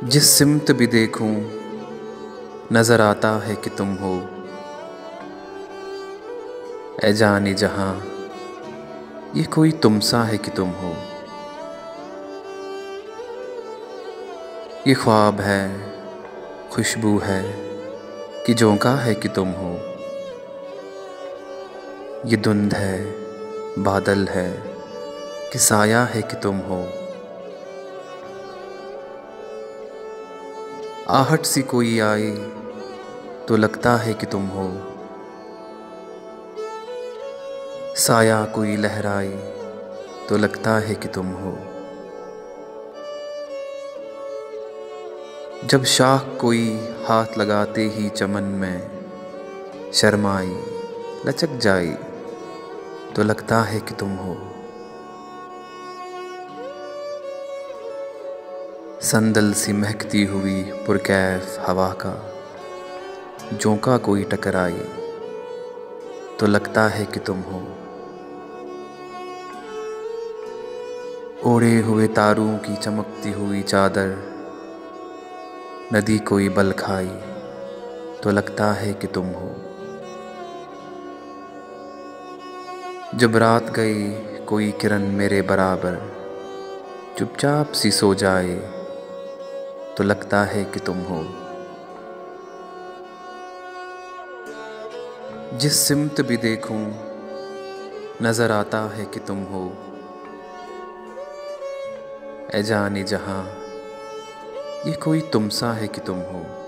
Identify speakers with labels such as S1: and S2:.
S1: जिस सिमत भी देखूं नजर आता है कि तुम हो। ए जाने जहां ये कोई तुम सा है कि तुम हो। ये ख्वाब है, खुशबू है कि झोंका है कि तुम हो। ये धुंध है, बादल है कि साया है कि तुम हो। आहट सी कोई आए तो लगता है कि तुम हो। साया कोई लहराए तो लगता है कि तुम हो। जब शाख कोई हाथ लगाते ही चमन में शर्माई लचक जाए तो लगता है कि तुम हो। संदल सी महकती हुई पुरकैफ हवा का झोंका कोई टकराए तो लगता है कि तुम हो। ओढ़े हुए तारों की चमकती हुई चादर नदी कोई बल खाई तो लगता है कि तुम हो। जब रात गई कोई किरण मेरे बराबर चुपचाप सी सो जाए तो लगता है कि तुम हो। जिस सिमत भी देखूं नजर आता है कि तुम हो। ए जाने जहां ये कोई तुम सा है कि तुम हो।